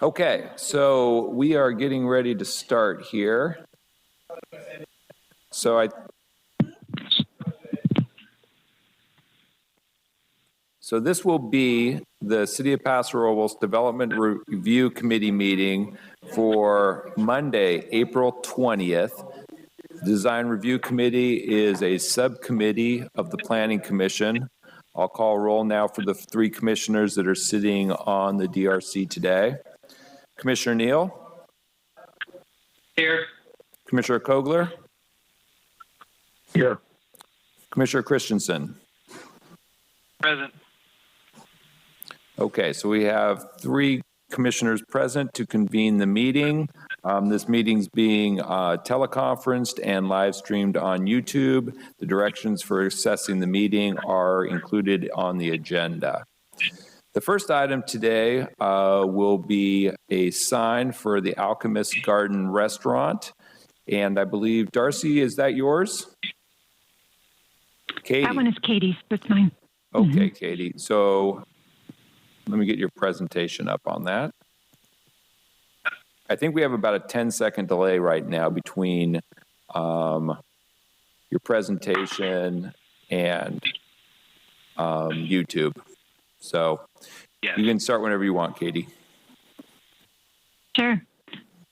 Okay, so we are getting ready to start here. So this will be the City of Paso Robles Development Review Committee meeting for Monday, April 20th. The Design Review Committee is a subcommittee of the Planning Commission. I'll call roll now for the three commissioners that are sitting on the DRC today. Commissioner Neal? Here. Commissioner Kogler? Here. Commissioner Christensen? Present. Okay, so we have three commissioners present to convene the meeting. This meeting's being teleconferenced and live streamed on YouTube. The directions for accessing the meeting are included on the agenda. The first item today will be a sign for the Alchemist Garden Restaurant. And I believe, Darcy, is that yours? Katie? That one is Katie's, that's mine. Okay, Katie. So let me get your presentation up on that. I think we have about a 10-second delay right now between your presentation and YouTube. So yeah. You can start whenever you want, Katie. Sure.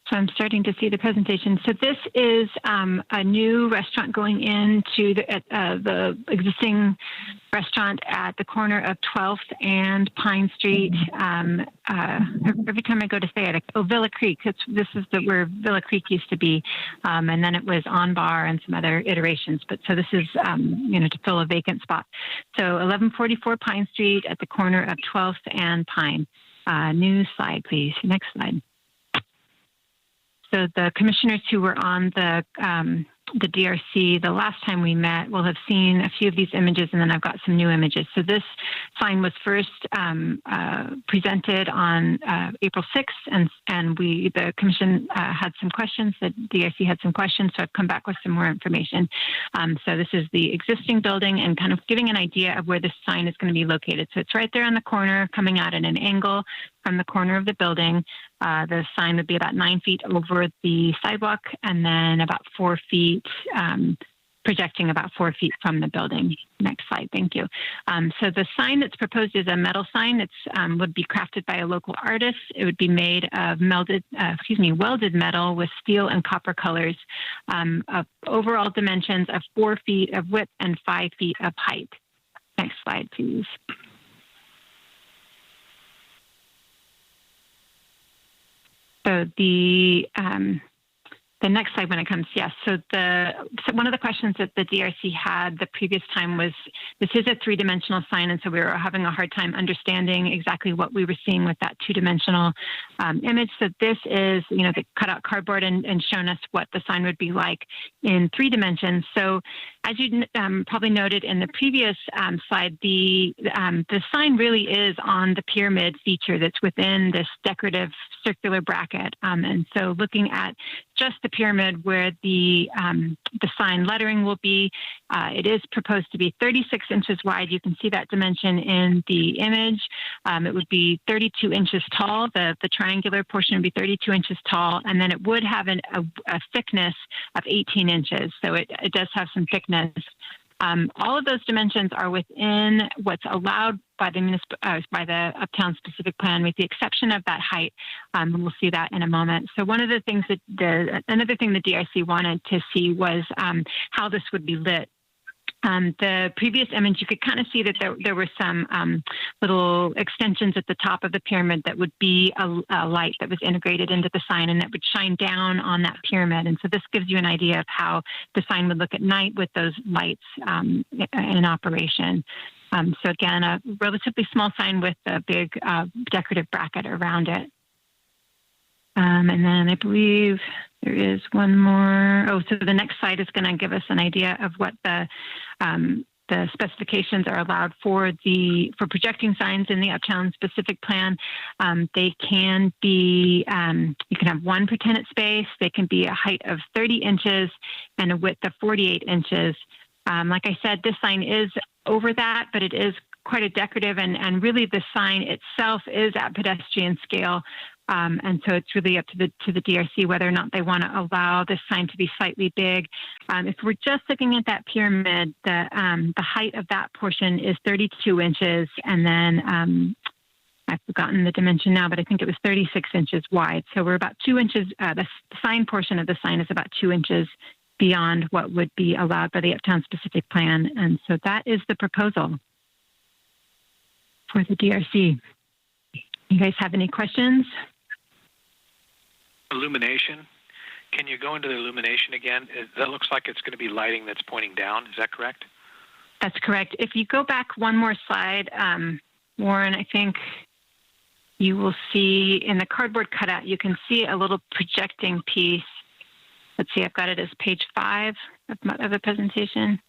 So I'm starting to see the presentation. So this is a new restaurant going into the existing restaurant at the corner of 12th and Pine Street. Every time I go to say it, Villa Creek. This is where Villa Creek used to be, and then it was On Bar and some other iterations. But so this is to fill a vacant spot. So 1144 Pine Street at the corner of 12th and Pine. New slide, please. Next slide. So the commissioners who were on the DRC the last time we met will have seen a few of these images, and then I've got some new images. So this sign was first presented on April 6th, and the commission had some questions. The DRC had some questions, so I've come back with some more information. So this is the existing building and kind of giving an idea of where this sign is going to be located. So it's right there on the corner, coming out at an angle from the corner of the building. The sign would be about 9 feet over the sidewalk, and then about 4 feet, projecting about 4 feet from the building. Next slide, thank you. So the sign that's proposed is a metal sign. It's would be crafted by a local artist. It would be made of welded metal with steel and copper colors, of overall dimensions of 4 feet of width and 5 feet of height. Next slide, please. So the next slide when it comes, yes. So one of the questions that the DRC had the previous time was, this is a three-dimensional sign, and so we were having a hard time understanding exactly what we were seeing with that two-dimensional image. So this is, they cut out cardboard and shown us what the sign would be like in 3 dimensions. So as you probably noted in the previous slide, the sign really is on the pyramid feature that's within this decorative circular bracket. And so looking at just the pyramid where the sign lettering will be, it is proposed to be 36 inches wide. You can see that dimension in the image. It would be 32 inches tall. The triangular portion would be 32 inches tall, and then it would have a thickness of 18 inches. So it does have some thickness. All of those dimensions are within what's allowed by the Uptown Specific Plan, with the exception of that height. And we'll see that in a moment. So one of the things another thing the DRC wanted to see was how this would be lit. The previous image, you could kind of see that there were some little extensions at the top of the pyramid that would be a light that was integrated into the sign, and that would shine down on that pyramid. And so this gives you an idea of how the sign would look at night with those lights in operation. So again, a relatively small sign with a big decorative bracket around it. And then I believe there is one more. Oh, so the next slide is going to give us an idea of what the specifications are allowed for projecting signs in the Uptown Specific Plan. They can be, you can have 1 per tenant space. They can be a height of 30 inches and a width of 48 inches. Like I said, this sign is over that, but it is quite a decorative, and really the sign itself is at pedestrian scale. And so it's really up to the DRC whether or not they want to allow this sign to be slightly big. If we're just looking at that pyramid, the height of that portion is 32 inches, and then I've forgotten the dimension now, but I think it was 36 inches wide. So we're about 2 inches. The sign portion of the sign is about 2 inches beyond what would be allowed by the Uptown Specific Plan. And so that is the proposal for the DRC. You guys have any questions? Illumination. Can you go into the illumination again? That looks like it's going to be lighting that's pointing down. Is that correct? That's correct. If you go back one more slide, Warren, I think you will see in the cardboard cutout, you can see a little projecting piece. Let's see, I've got it as page 5 of the presentation.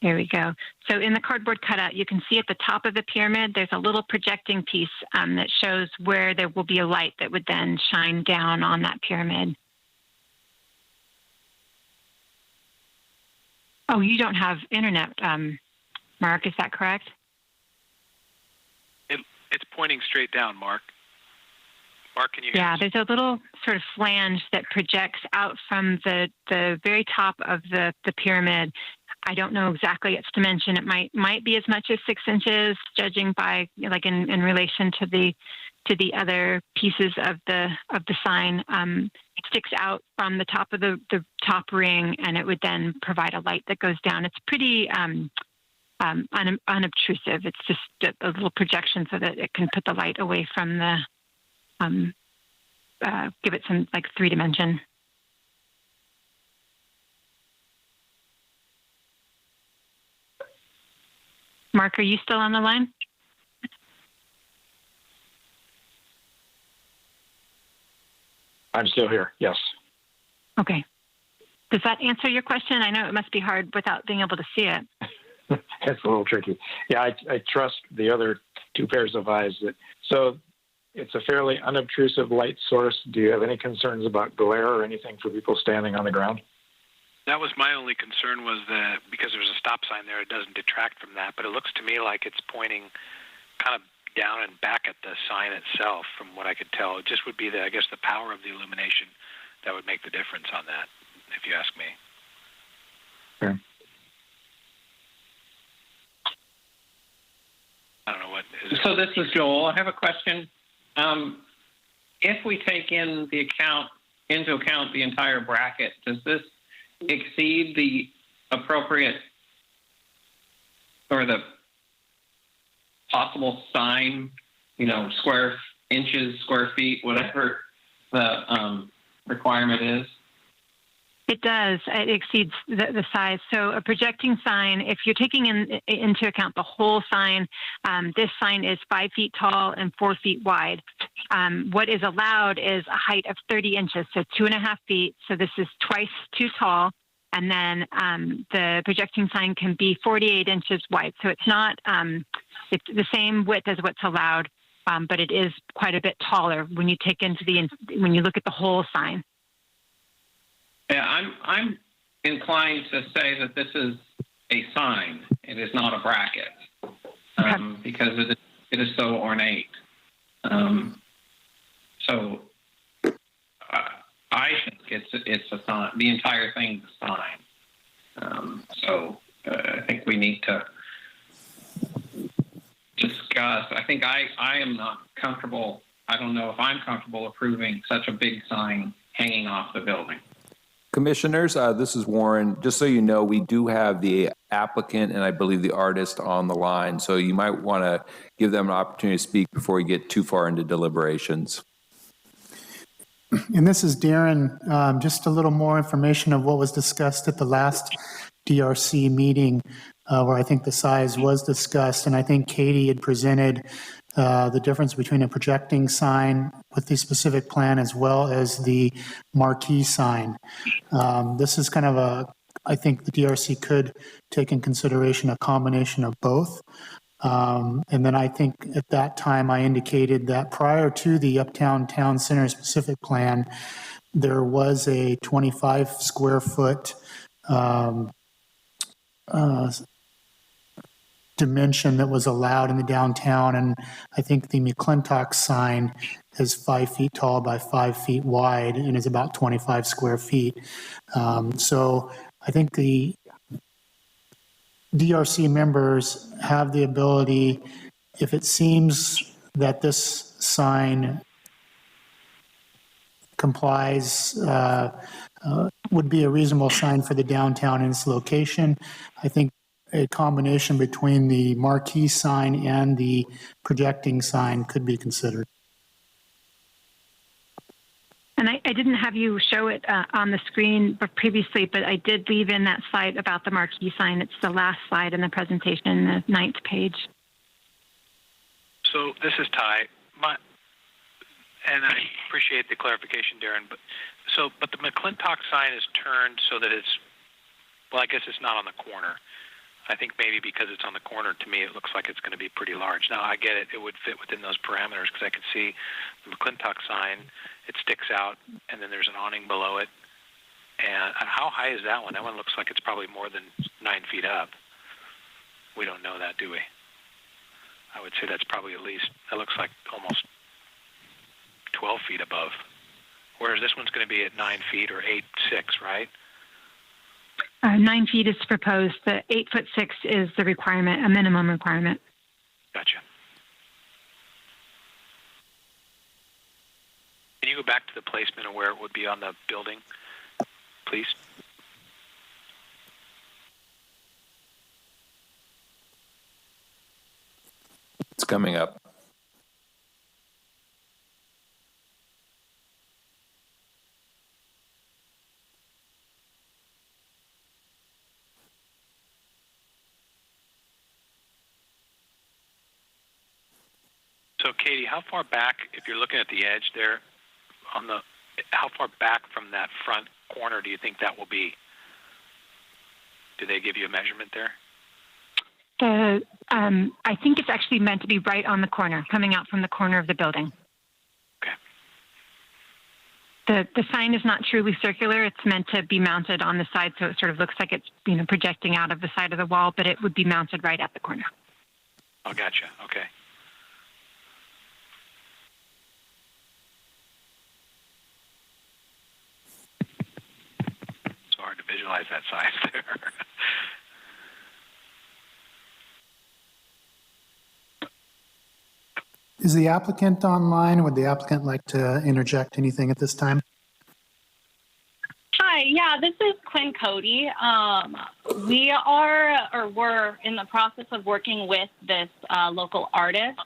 There we go. So in the cardboard cutout, you can see at the top of the pyramid, there's a little projecting piece that shows where there will be a light that would then shine down on that pyramid. Oh, you don't have internet, Mark, is that correct? It's pointing straight down, Mark. Mark, can you hear us? There's a little sort of flange that projects out from the very top of the pyramid. I don't know exactly its dimension. It might be as much as 6 inches, judging by like in relation to the other pieces of the sign. It sticks out from the top of the top ring, and it would then provide a light that goes down. It's pretty unobtrusive. It's just a little projection so that it can put the light away from the give it some like 3 dimension. Mark, are you still on the line? I'm still here, yes. Okay. Does that answer your question? I know it must be hard without being able to see it. It's a little tricky. Yeah, I trust the other 2 pairs of eyes. So it's a fairly unobtrusive light source. Do you have any concerns about glare or anything for people standing on the ground? That was my only concern, was that because there's a stop sign there, it doesn't detract from that. But it looks to me like it's pointing kind of down and back at the sign itself, from what I could tell. It just would be, I guess, the power of the illumination that would make the difference on that, if you ask me. Okay. I don't know what is it. So this is Joel. I have a question. If we take into account the entire bracket, does this exceed the appropriate or the possible sign, square inches, square feet, whatever the requirement is? It does. It exceeds the size. So a projecting sign, if you're taking into account the whole sign, this sign is 5 feet tall and 4 feet wide. What is allowed is a height of 30 inches, so 2.5 feet. So this is twice too tall. And then the projecting sign can be 48 inches wide. So it's not, it's the same width as what's allowed, but it is quite a bit taller when you when you look at the whole sign. Yeah, I'm inclined to say that this is a sign. It is not a bracket, because it is so ornate. So I think it's a sign. The entire thing is a sign. So I think we need to discuss. I think I am not comfortable. I don't know if I'm comfortable approving such a big sign hanging off the building. Commissioners, this is Warren. Just so you know, we do have the applicant and I believe the artist on the line, so you might want to give them an opportunity to speak before we get too far into deliberations. And this is Darren. Just a little more information of what was discussed at the last DRC meeting, where I think the size was discussed, and I think Katie had presented the difference between a projecting sign with the specific plan as well as the marquee sign. This is kind of I think the DRC could take in consideration a combination of both. And then I think at that time I indicated that prior to the Uptown Town Center specific plan, there was a 25 square foot dimension that was allowed in the downtown, and I think the McClintock sign is 5 feet tall by 5 feet wide and is about 25 square feet. So I think the DRC members have the ability, if it seems that this sign complies, would be a reasonable sign for the downtown and its location. I think a combination between the marquee sign and the projecting sign could be considered. And I didn't have you show it on the screen previously, but I did leave in that slide about the marquee sign. It's the last slide in the presentation, the 9th page. So this is Ty. And I appreciate the clarification, Darren. But the McClintock sign is turned so that it's, well, I guess it's not on the corner. I think maybe because it's on the corner, to me, it looks like it's going to be pretty large. Now, I get it. It would fit within those parameters because I could see the McClintock sign. It sticks out, and then there's an awning below it. And how high is that one? That one looks like it's probably more than 9 feet up. We don't know that, do we? I would say that's probably at least, that looks like almost 12 feet above. Whereas this one's going to be at 9 feet or 8'6", right? 9 feet is proposed. The 8'6" is the requirement, a minimum requirement. Gotcha. Can you go back to the placement of where it would be on the building, please? It's coming up. So, Katie, how far back, if you're looking at the edge there, how far back from that front corner do you think that will be? Do they give you a measurement there? I think it's actually meant to be right on the corner, coming out from the corner of the building. Okay. The sign is not truly circular. It's meant to be mounted on the side, so it sort of looks like it's projecting out of the side of the wall, but it would be mounted right at the corner. Oh, gotcha. Okay. Hard to visualize that size there. Is the applicant online? Would the applicant like to interject anything at this time? Hi, yeah, this is Quinn Cody. We're in the process of working with this local artist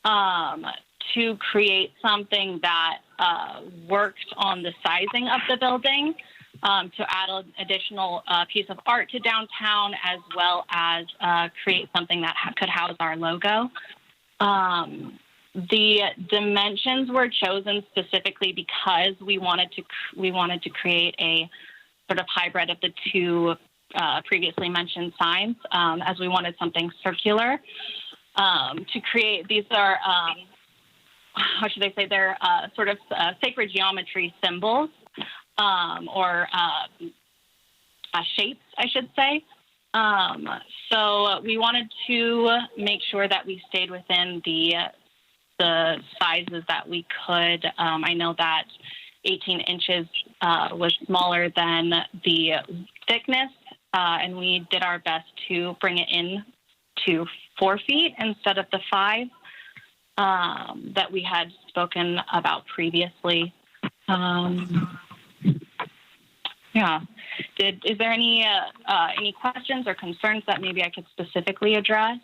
to create something that works on the sizing of the building. To add an additional piece of art to downtown, as well as create something that could house our logo. The dimensions were chosen specifically because we wanted to create a sort of hybrid of the two previously mentioned signs, as we wanted something circular to create. These are how should I say? They're sort of sacred geometry symbols. Or shapes, I should say. So we wanted to make sure that we stayed within the sizes that we could. I know that 18 inches was smaller than the thickness, and we did our best to bring it in to 4 feet instead of the 5 that we had spoken about previously. Yeah. Is there any questions or concerns that maybe I could specifically address?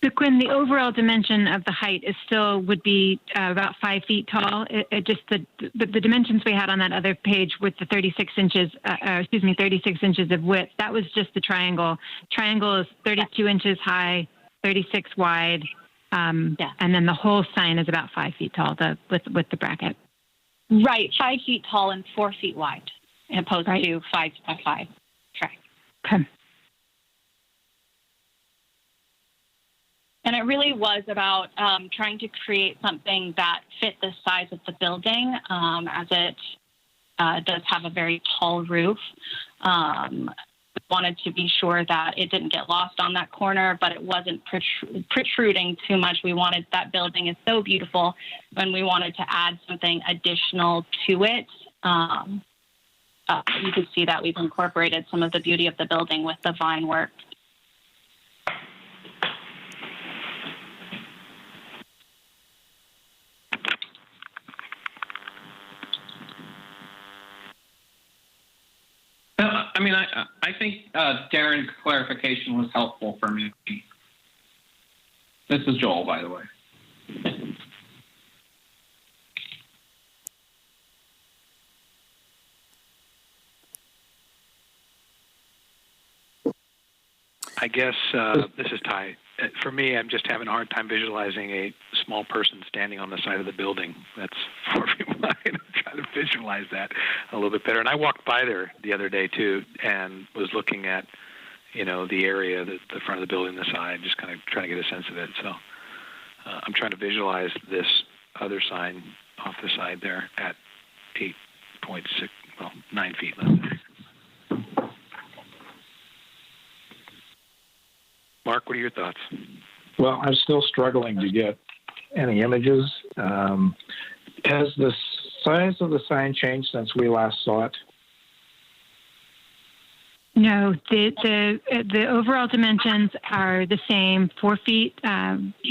So Quinn, the overall dimension of the height would be about 5 feet tall. It just the dimensions we had on that other page with the 36 inches of width. That was just the triangle. Triangle is 32 inches high, 36 wide, and then the whole sign is about 5 feet tall. With the bracket. Right, 5 feet tall and 4 feet wide, opposed to 5 by 5. Correct. Okay. And it really was about trying to create something that fit the size of the building, as it does have a very tall roof. Wanted to be sure that it didn't get lost on that corner, but it wasn't protruding too much. We wanted, that building is so beautiful, and we wanted to add something additional to it. You can see that we've incorporated some of the beauty of the building with the vine work. I mean, I think Darren's clarification was helpful for me. This is Joel, by the way. I guess this is Ty. For me, I'm just having a hard time visualizing a small person standing on the side of the building. That's far from mine. I'm trying to visualize that a little bit better. And I walked by there the other day, too, and was looking at, the area, the front of the building, the side, just kind of trying to get a sense of it. So I'm trying to visualize this other sign off the side there at 9 feet, let's say. Mark, what are your thoughts? Well, I'm still struggling to get any images. Has the size of the sign changed since we last saw it? No, the overall dimensions are the same, 4 feet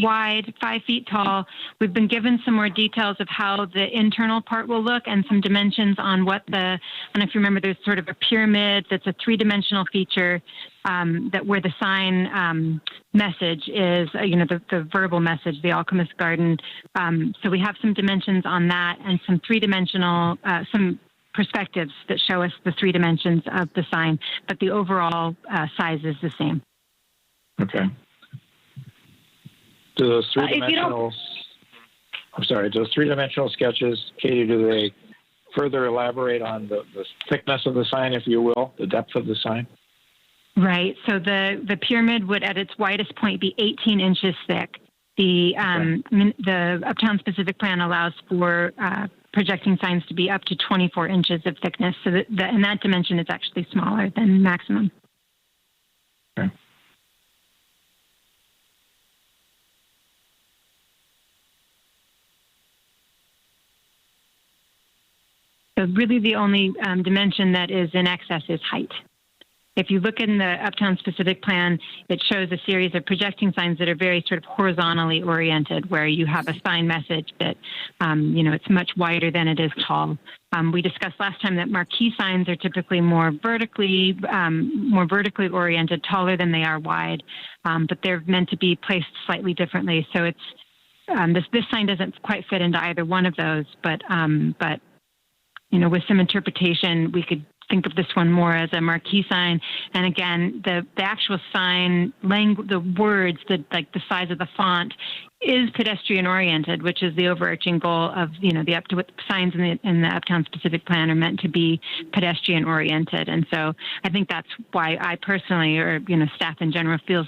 wide, 5 feet tall. We've been given some more details of how the internal part will look and some dimensions on what I don't know if you remember, there's sort of a pyramid that's a three-dimensional feature that where the sign message is, the verbal message, the Alchemist Garden. So we have some dimensions on that and some three-dimensional, some perspectives that show us the three dimensions of the sign, but the overall size is the same. Okay. Do those three-dimensional sketches, Katie, do they further elaborate on the thickness of the sign, if you will, the depth of the sign? Right. So the pyramid would, at its widest point, be 18 inches thick. The Uptown Specific Plan allows for projecting signs to be up to 24 inches of thickness. So and that dimension is actually smaller than maximum. Okay. So really the only dimension that is in excess is height. If you look in the Uptown Specific Plan, it shows a series of projecting signs that are very sort of horizontally oriented, where you have a sign message that, it's much wider than it is tall. We discussed last time that marquee signs are typically more vertically oriented, taller than they are wide, but they're meant to be placed slightly differently. So it's this sign doesn't quite fit into either one of those, but with some interpretation, we could think of this one more as a marquee sign. And again, the actual sign, the words, the size of the font is pedestrian oriented, which is the overarching goal of, the signs in the Uptown Specific Plan are meant to be pedestrian oriented. And so I think that's why I personally, or, staff in general, feels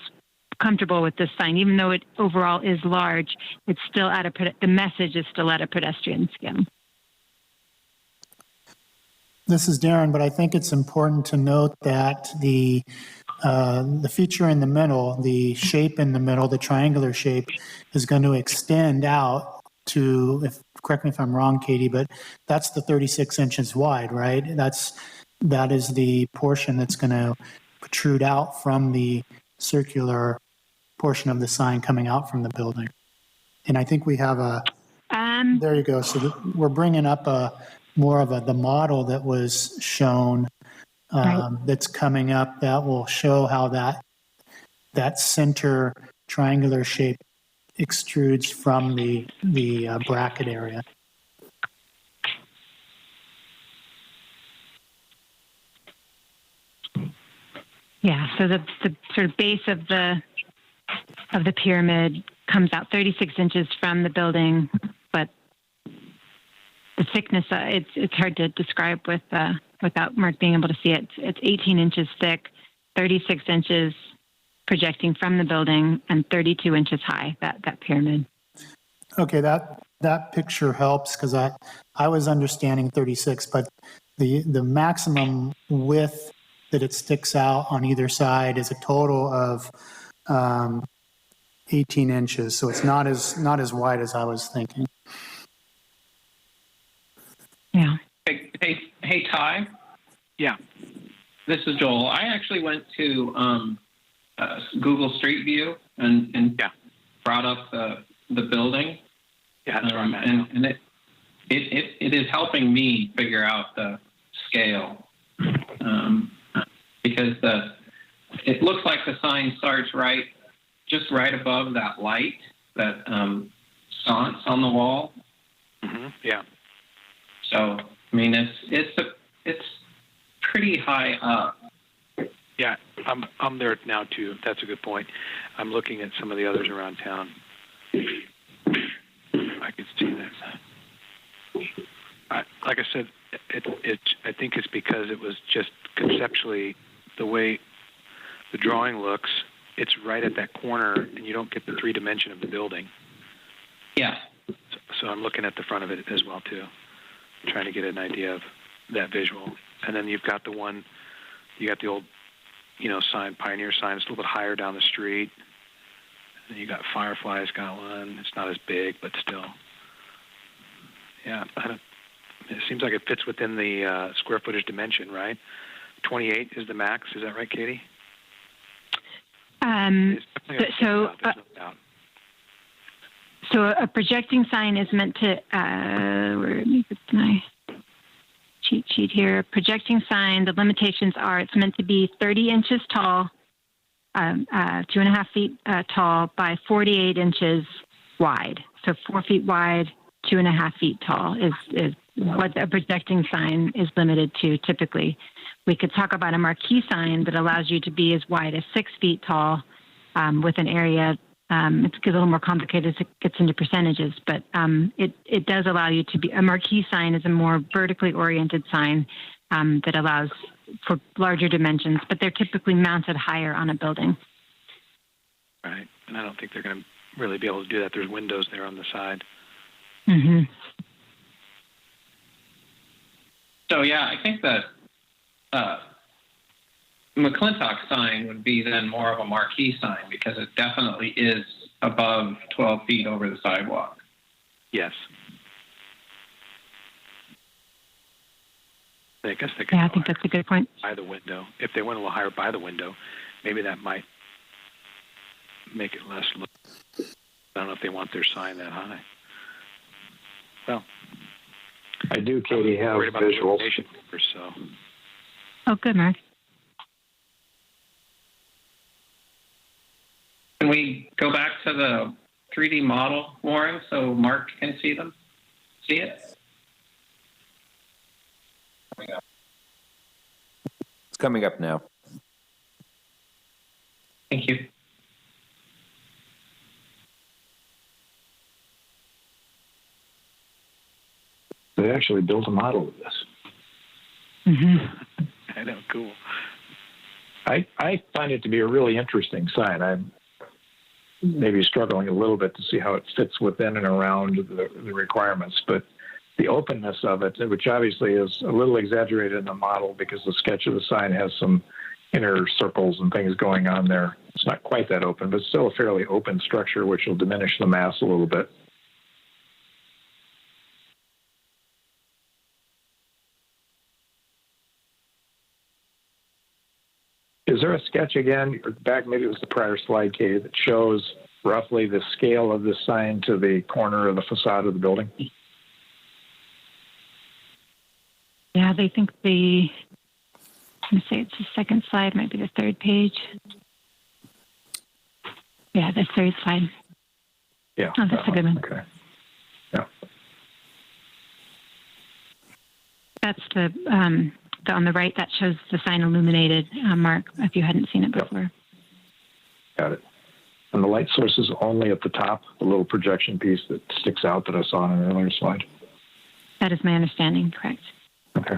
comfortable with this sign. Even though it overall is large, it's still the message is still at a pedestrian scale. This is Darren, but I think it's important to note that the feature in the middle, the shape in the middle, the triangular shape, is going to extend out to, correct me if I'm wrong, Katie, but that's the 36 inches wide, right? That is the portion that's going to protrude out from the circular portion of the sign coming out from the building. And I think we have there you go. So we're bringing up more of the model that was shown right. That's coming up that will show how that center triangular shape extrudes from the bracket area. Yeah, so the sort of base of the pyramid comes out 36 inches from the building, but the thickness, it's hard to describe without Mark being able to see it. It's 18 inches thick, 36 inches projecting from the building and 32 inches high, that pyramid. Okay, that picture helps because I was understanding 36, but the maximum width that it sticks out on either side is a total of 18 inches. So it's not as wide as I was thinking. Yeah. Hey, Ty. Yeah. This is Joel. I actually went to Google Street View and brought up the building. Yeah, that's where I'm at. And it is helping me figure out the scale because it looks like the sign starts just right above that light that sconce on the wall. Mm-hmm. Yeah. So I mean it's pretty high up. Yeah, I'm there now too. That's a good point. I'm looking at some of the others around town. I can see that. Like I said, I think it's because it was just conceptually the way the drawing looks. It's right at that corner, and you don't get the 3 dimension of the building. Yeah. So I'm looking at the front of it as well too, trying to get an idea of that visual. And then you've got you got the old, sign, Pioneer sign. It's a little bit higher down the street. And you got Firefly's got one. It's not as big, but still. Yeah, it seems like it fits within the square footage dimension, right? 28 is the max. Is that right, Katie? So a projecting sign is meant to, where is my cheat sheet here? Projecting sign, the limitations are it's meant to be 30 inches tall, 2.5 feet tall by 48 inches wide. So 4 feet wide, 2.5 feet tall is what a projecting sign is limited to typically. We could talk about a marquee sign that allows you to be as wide as 6 feet tall with an area. It gets a little more complicated as it gets into percentages, but it does allow you to be, a marquee sign is a more vertically oriented sign that allows for larger dimensions, but they're typically mounted higher on a building. Right, and I don't think they're going to really be able to do that. There's windows there on the side. Mm-hmm. So yeah, I think that McClintock sign would be then more of a marquee sign because it definitely is above 12 feet over the sidewalk. Yes. I guess they could I think that's a good point. By the window. If they went a little higher by the window, maybe that might make it less look. I don't know if they want their sign that high. Well, I do, Katie, have visuals. So. Oh, good, Mark. Can we go back to the 3D model, Warren, so Mark can see them? See it? It's coming up now. Thank you. They actually built a model of this. Mm-hmm. I know, cool. I find it to be a really interesting sign. I'm maybe struggling a little bit to see how it fits within and around the requirements, but the openness of it, which obviously is a little exaggerated in the model because the sketch of the sign has some inner circles and things going on there. It's not quite that open, but still a fairly open structure, which will diminish the mass a little bit. Is there a sketch again, or back, maybe it was the prior slide, Katie, that shows roughly the scale of this sign to the corner of the facade of the building? Yeah, they think let me say it's the second slide, might be the third page. Yeah, the third slide. Yeah. Oh, that's a good one. Okay. Yeah. That's the on the right, that shows the sign illuminated, Mark, if you hadn't seen it before. Yep. Got it. And the light source is only at the top, the little projection piece that sticks out that I saw on an earlier slide? That is my understanding, correct. Okay.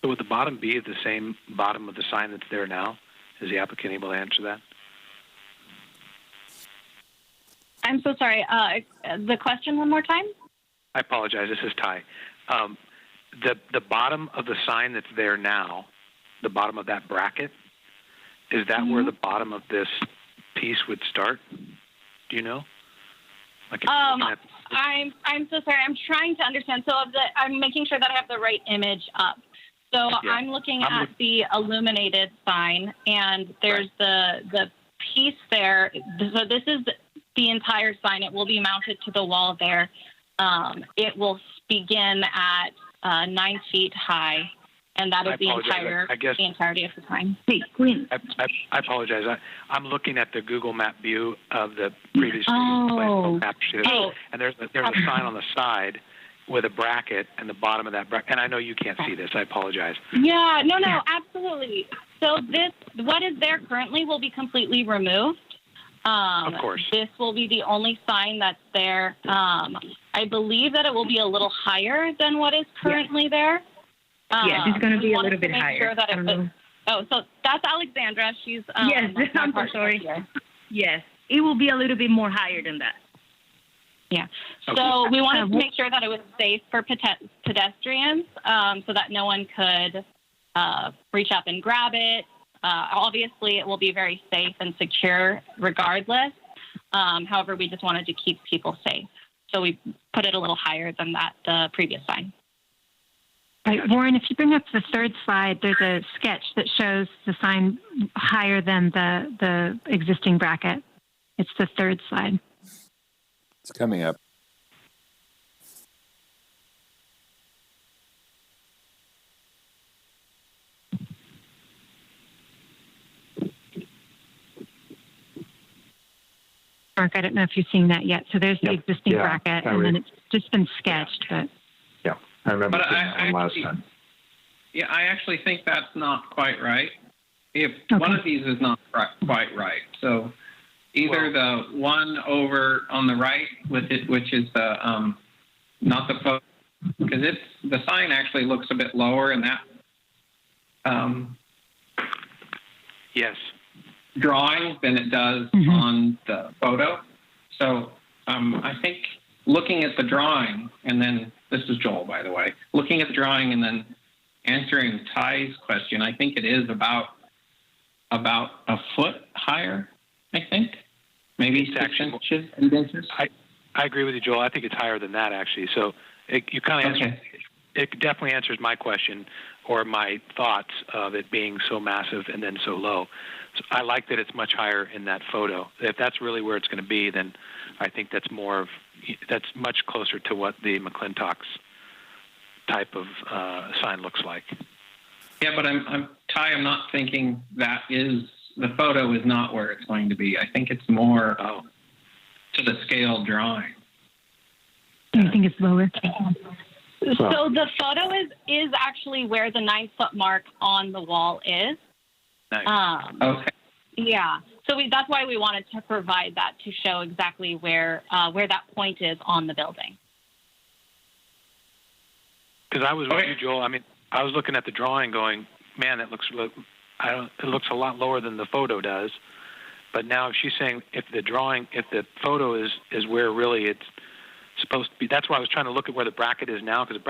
So would the bottom be the same bottom of the sign that's there now? Is the applicant able to answer that? I'm so sorry. The question one more time? I apologize. This is Ty. The bottom of the sign that's there now, the bottom of that bracket, is that where the bottom of this piece would start? Do you know? Like I'm so sorry. I'm trying to understand. So I'm making sure that I have the right image up. So yeah. I'm looking at the illuminated sign, and there's the piece there. So this is the entire sign. It will be mounted to the wall there. It will begin at 9 feet high, and that is the entirety of the sign. Hey, Queen. I apologize. I'm looking at the Google Map view of the previously map sheet. And there's a sign on the side with a bracket, and the bottom of that bracket. And I know you can't see this. I apologize. Yeah, no, absolutely. So what is there currently will be completely removed. Of course. This will be the only sign that's there. I believe that it will be a little higher than what is currently there. Yes, it's going to be a little bit higher. Sure that so that's Alexandra. She's yes, I'm so sorry. Here. Yes, it will be a little bit more higher than that. Yeah. So we wanted to make sure that it was safe for pedestrians, so that no one could reach up and grab it. Obviously, it will be very safe and secure regardless. However, we just wanted to keep people safe. So we put it a little higher than the previous sign. Right, Warren, if you bring up the third slide, there's a sketch that shows the sign higher than the existing bracket. It's the third slide. It's coming up. Mark, I don't know if you've seen that yet. So there's the existing bracket, and then it's just been sketched. But yeah, I remember seeing that one last time. Yeah, I actually think that's not quite right. If one of these is not quite right, so either the one over on the right with it, which is the not the photo, because the sign actually looks a bit lower in that. Yes. Drawing than it does on the photo. So I think looking at the drawing, and then this is Joel, by the way, looking at the drawing and then answering Ty's question, I think it is about a foot higher, I think. Maybe 6 inches, 8 inches. I agree with you, Joel. I think it's higher than that, actually. So you kind of answered, it definitely answers my question or my thoughts of it being so massive and then so low. So I like that it's much higher in that photo. If that's really where it's going to be, then I think that's that's much closer to what the McClintock's type of sign looks like. Yeah, but Ty, I'm not thinking the photo is not where it's going to be. I think it's more to the scale drawing. I think it's lower. So the photo is actually where the 9-foot mark on the wall is. Nice. Okay. Yeah. So that's why we wanted to provide that to show exactly where that point is on the building. Because I was with you, Joel. I mean, I was looking at the drawing, going, "Man, it looks a lot lower than the photo does." But now, if she's saying if the photo is where really it's supposed to be, that's why I was trying to look at where the bracket is now, because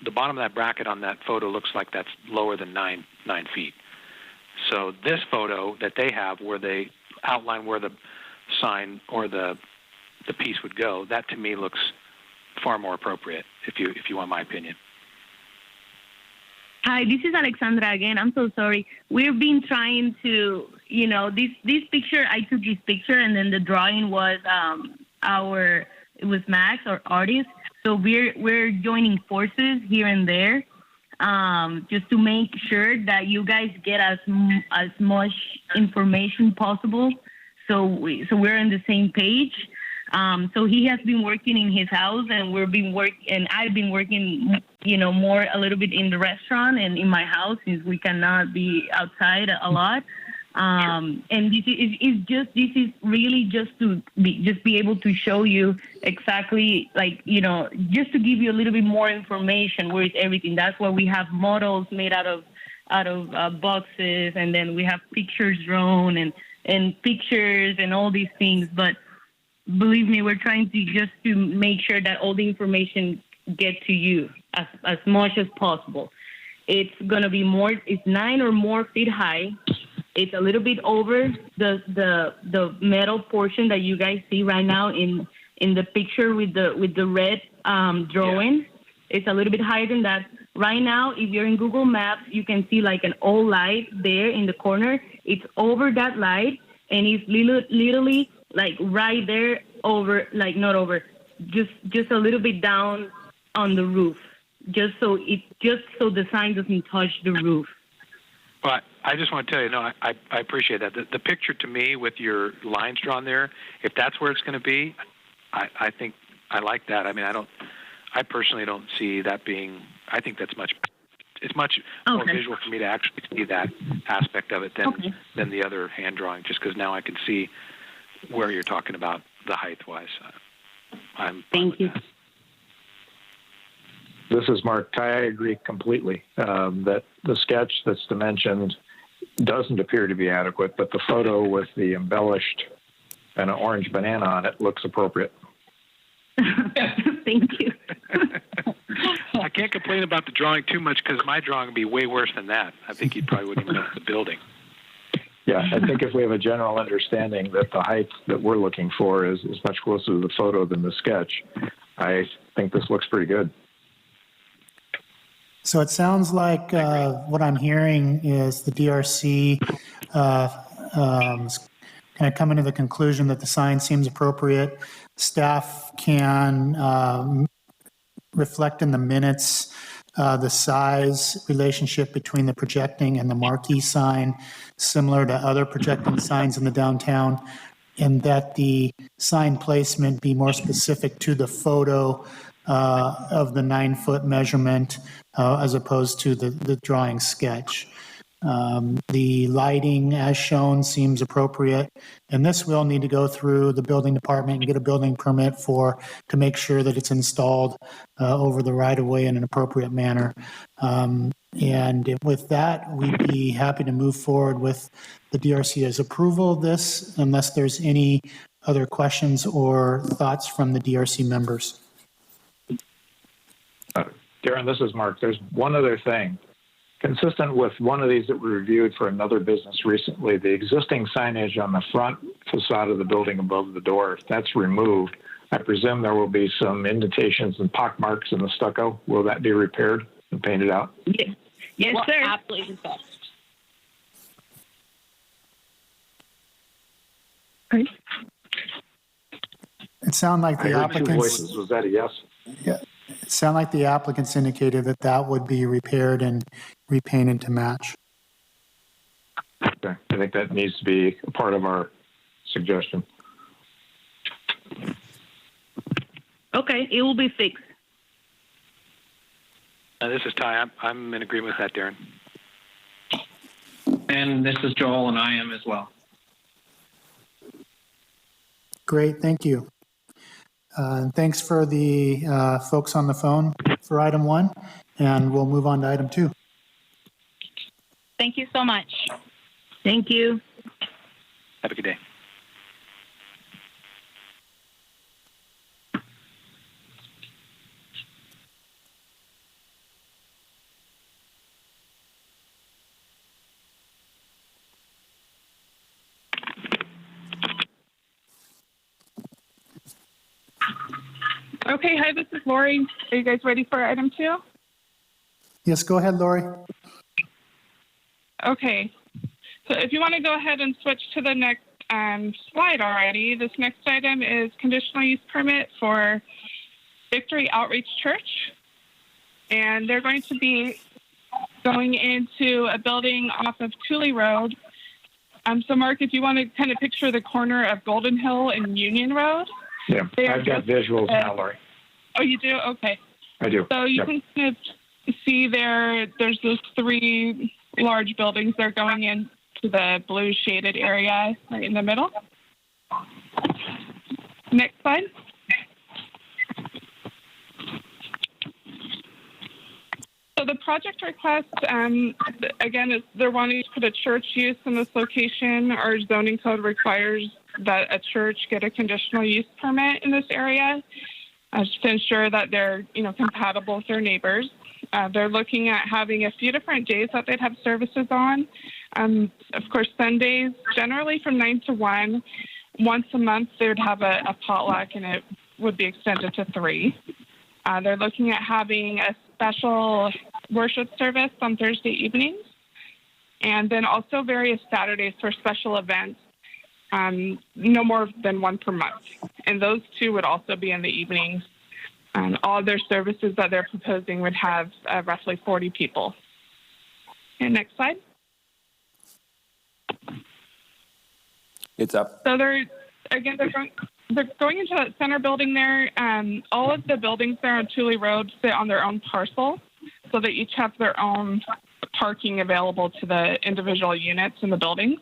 the bottom of that bracket on that photo looks like that's lower than 9 feet. So this photo that they have, where they outline where the sign or the piece would go, that to me looks far more appropriate. If you want my opinion. Hi, this is Alexandra again. I'm so sorry. We've been trying to, this picture. I took this picture, and then the drawing was it was Max, our artist. So we're joining forces here and there. Just to make sure that you guys get as much information possible, so we're on the same page. So he has been working in his house, and I've been working, more a little bit in the restaurant and in my house, since we cannot be outside a lot. And this is really just to be able to show you exactly, like, you know, just to give you a little bit more information. Where is everything? That's why we have models made out of boxes, and then we have pictures drawn and pictures and all these things. But believe me, we're trying to make sure that all the information get to you as much as possible. It's gonna be it's 9 or more feet high. It's a little bit over the metal portion that you guys see right now in the picture with the red drawing. Yeah. It's a little bit higher than that. Right now, if you're in Google Maps, you can see like an old light there in the corner. It's over that light, and it's literally like right there over, like not over, just a little bit down on the roof, just so the sign doesn't touch the roof. Well, I just want to tell you, no, I appreciate that. The picture to me with your lines drawn there, if that's where it's going to be, I think I like that. I mean, I personally don't see that being. I think it's much more visual for me to actually see that aspect of it than the other hand drawing, just because now I can see where you're talking about the height-wise. Thank you. That. This is Mark. I agree completely that the sketch that's dimensioned doesn't appear to be adequate, but the photo with the embellished and an orange banana on it looks appropriate. Thank you. I can't complain about the drawing too much because my drawing would be way worse than that. I think you probably wouldn't even know the building. Yeah, I think if we have a general understanding that the height that we're looking for is much closer to the photo than the sketch, I think this looks pretty good. So it sounds like what I'm hearing is the DRC kind of coming to the conclusion that the sign seems appropriate. Staff can reflect in the minutes the size relationship between the projecting and the marquee sign, similar to other projecting signs in the downtown, and that the sign placement be more specific to the photo of the 9-foot measurement as opposed to the drawing sketch. The lighting as shown seems appropriate, and this will need to go through the building department and get a building permit to make sure that it's installed over the right-of-way in an appropriate manner. And with that, we'd be happy to move forward with the DRC's approval of this, unless there's any other questions or thoughts from the DRC members. Darren, this is Mark. There's one other thing. Consistent with one of these that we reviewed for another business recently, the existing signage on the front facade of the building above the door, that's removed. I presume there will be some indentations and pock marks in the stucco. Will that be repaired and painted out? Yes, sir. Absolutely best. Great. It sounded like the applicants. Was that a yes? Yeah. It sounded like the applicants indicated that would be repaired and repainted to match. Okay. I think that needs to be a part of our suggestion. Okay, it will be fixed. This is Ty. I'm in agreement with that, Darren. And this is Joel, and I am as well. Great, thank you. And thanks for the folks on the phone for item 1, and we'll move on to item 2. Thank you so much. Thank you. Have a good day. Okay, hi, this is Lori. Are you guys ready for item 2? Yes, go ahead, Lori. Okay, so if you want to go ahead and switch to the next slide already, this next item is conditional use permit for Victory Outreach Church. And they're going to be going into a building off of Tooley Road. So Mark, if you want to kind of picture the corner of Golden Hill and Union Road. Yeah, I've got visuals now, Lori. Oh, you do? Okay. I do. So you can kind of see there's those 3 large buildings they're going in. to the blue shaded area right in the middle. Next slide. So the project request, again, is they're wanting to put a church use in this location. Our zoning code requires that a church get a conditional use permit in this area just to ensure that they're, compatible with their neighbors. They're looking at having a few different days that they'd have services on. Of course, Sundays, generally from 9 to 1. Once a month, they would have a potluck, and it would be extended to 3. They're looking at having a special worship service on Thursday evenings, and then also various Saturdays for special events, no more than one per month. And those 2 would also be in the evenings. All their services that they're proposing would have roughly 40 people. And next slide. It's up. So they're going into that center building there. All of the buildings there on Thule Road sit on their own parcel, so they each have their own parking available to the individual units in the building.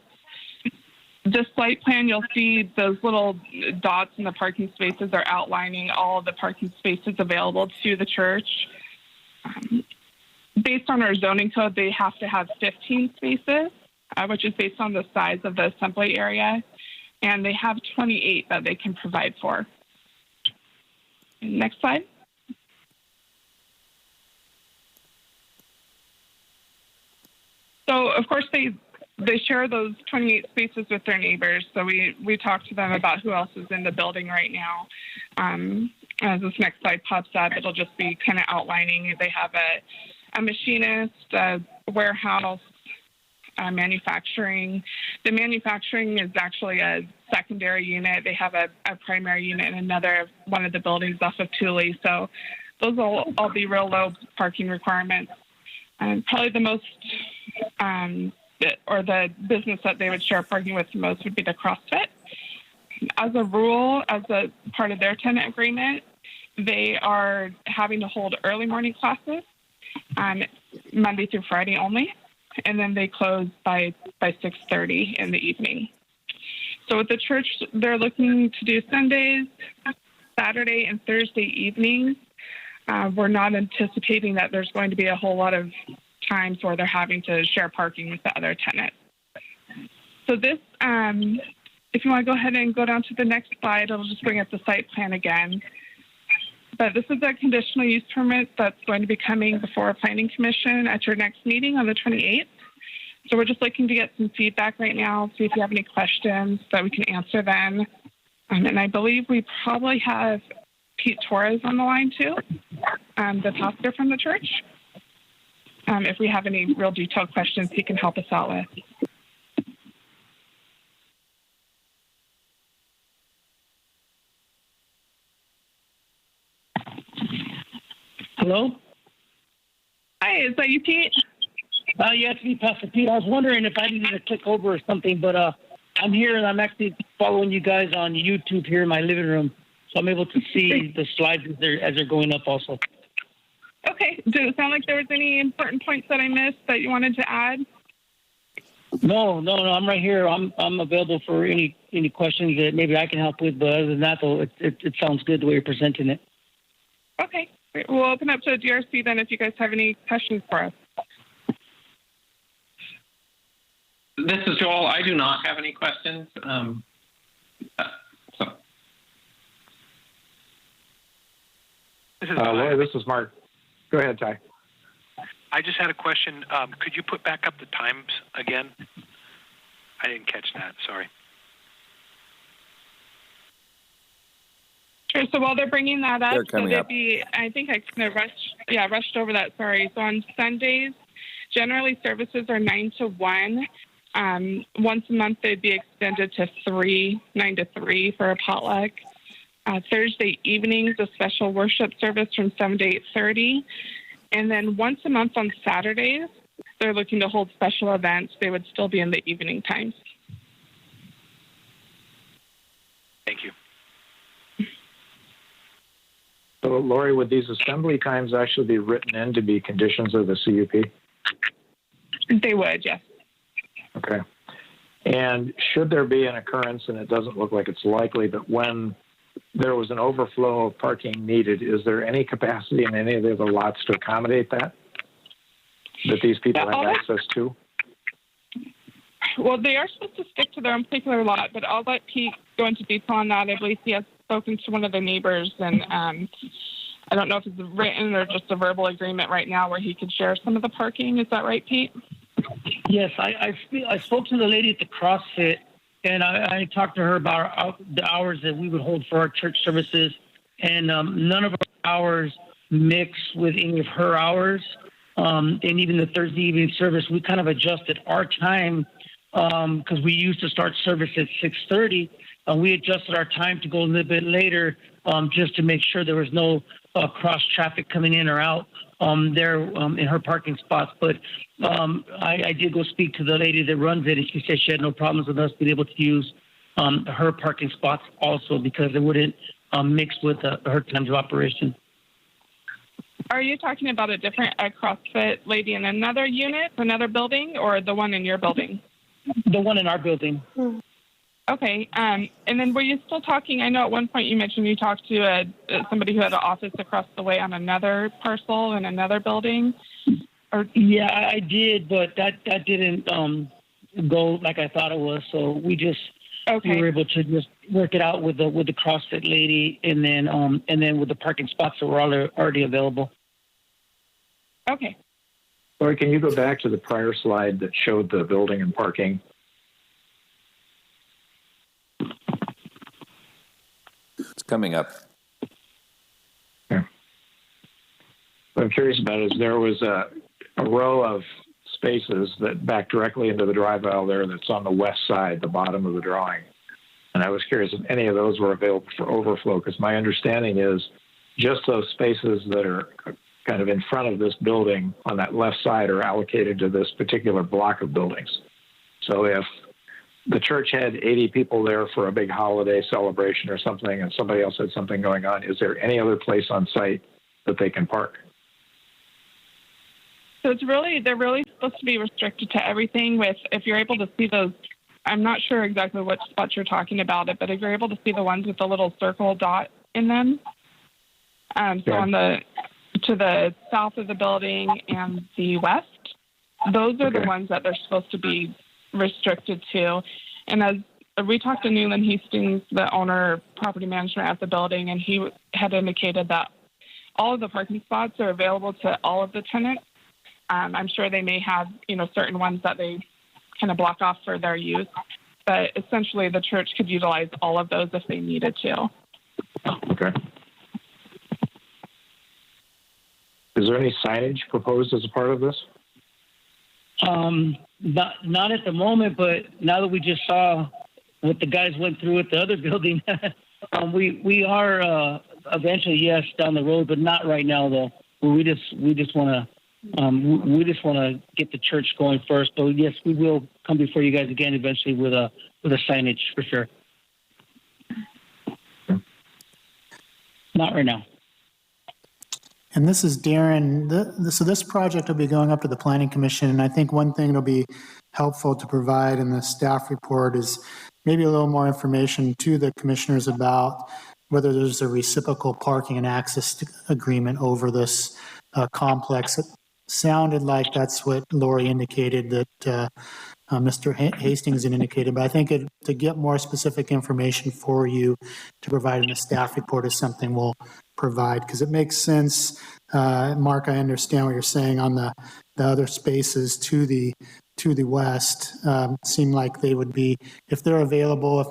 This site plan, you'll see those little dots in the parking spaces are outlining all of the parking spaces available to the church. Based on our zoning code, they have to have 15 spaces, which is based on the size of the assembly area. And they have 28 that they can provide for. Next slide. So, of course, they share those 28 spaces with their neighbors. So we talked to them about who else is in the building right now. As this next slide pops up, it'll just be kind of outlining. They have a machinist, a warehouse, manufacturing. The manufacturing is actually a secondary unit. They have a primary unit in one of the buildings off of Thule. So those will all be real low parking requirements. And probably the most, or the business that they would share parking with the most would be the CrossFit. As a rule, as a part of their tenant agreement, they are having to hold early morning classes, Monday through Friday only. And then they close by 6:30 in the evening. So with the church, they're looking to do Sundays, Saturday, and Thursday evenings. We're not anticipating that there's going to be a whole lot of times where they're having to share parking with the other tenants. So this, if you want to go ahead and go down to the next slide, it'll just bring up the site plan again. But this is a conditional use permit that's going to be coming before a planning commission at your next meeting on the 28th. So we're just looking to get some feedback right now, see if you have any questions that we can answer then. And I believe we probably have Pete Torres on the line too, the pastor from the church. If we have any real detailed questions, he can help us out with. Hello? Hi, is that you, Pete? Yeah, it's me, Pastor Pete. I was wondering if I needed to click over or something, but I'm here and I'm actually following you guys on YouTube here in my living room, so I'm able to see the slides as they're going up also. Okay. Did it sound like there was any important points that I missed that you wanted to add? No, I'm right here. I'm available for any questions that maybe I can help with, but other than that, though, it sounds good the way you're presenting it. Okay. We'll open up to the DRC then if you guys have any questions for us. This is Joel. I do not have any questions. Lori, this is Mark. Go ahead, Ty. I just had a question. Could you put back up the times again? I didn't catch that. Sorry. Sure. So while they're bringing that up, They're coming up. I think I kind of rushed over that. Sorry. So on Sundays, generally services are 9 to 1. Once a month, they'd be extended to 9 to 3 for a potluck. Thursday evenings, a special worship service from 7 to 8:30. And then once a month on Saturdays, they're looking to hold special events. They would still be in the evening times. Thank you. So, Lori, would these assembly times actually be written in to be conditions of the CUP? They would, yes. Okay. And should there be an occurrence, and it doesn't look like it's likely, but when there was an overflow of parking needed, is there any capacity in any of the other lots to accommodate that these people have access to? Well, they are supposed to stick to their own particular lot, but I'll let Pete go into detail on that. I believe he has spoken to one of the neighbors, and I don't know if it's written or just a verbal agreement right now where he could share some of the parking. Is that right, Pete? Yes, I spoke to the lady at the CrossFit, and I talked to her about the hours that we would hold for our church services, and none of our hours mix with any of her hours. And even the Thursday evening service, we kind of adjusted our time because we used to start service at 6:30. We adjusted our time to go a little bit later just to make sure there was no cross traffic coming in or out there in her parking spots. But I did go speak to the lady that runs it, and she said she had no problems with us being able to use her parking spots also because it wouldn't mix with her times of operation. Are you talking about a different CrossFit lady in another unit, another building, or the one in your building? The one in our building. Okay. And then were you still talking? I know at one point you mentioned you talked to somebody who had an office across the way on another parcel in another building. Yeah, I did, but that didn't go like I thought it was. So we were able to just work it out with the CrossFit lady, and then with the parking spots that were already available. Okay. Lori, can you go back to the prior slide that showed the building and parking? It's coming up. Yeah. What I'm curious about is there was a row of spaces that back directly into the drive aisle there that's on the west side, the bottom of the drawing. And I was curious if any of those were available for overflow, because my understanding is just those spaces that are kind of in front of this building on that left side are allocated to this particular block of buildings. So if the church had 80 people there for a big holiday celebration or something, and somebody else had something going on, is there any other place on site that they can park? So they're really supposed to be restricted to everything with, if you're able to see those, I'm not sure exactly what spots you're talking about it, but if you're able to see the ones with the little circle dot in them, so on to the south of the building and the west, those are the ones that they're supposed to be restricted to. And as we talked to Newland Hastings, the owner property management at the building, and he had indicated that all of the parking spots are available to all of the tenants. I'm sure they may have, certain ones that they kind of block off for their use, but essentially the church could utilize all of those if they needed to. Okay. Is there any signage proposed as a part of this? Not at the moment, but now that we just saw what the guys went through at the other building, we are eventually, yes, down the road, but not right now though. We just want to get the church going first. But yes, we will come before you guys again eventually with a signage for sure. Not right now. And this is Darren. So this project will be going up to the Planning Commission, and I think one thing that'll be helpful to provide in the staff report is maybe a little more information to the commissioners about whether there's a reciprocal parking and access agreement over this complex. It sounded like that's what Lori indicated, that Mr. Hastings had indicated, but I think to get more specific information for you to provide in the staff report is something we'll provide, because it makes sense. Mark, I understand what you're saying on the other spaces to the west. Seem like they would be, if they're available, if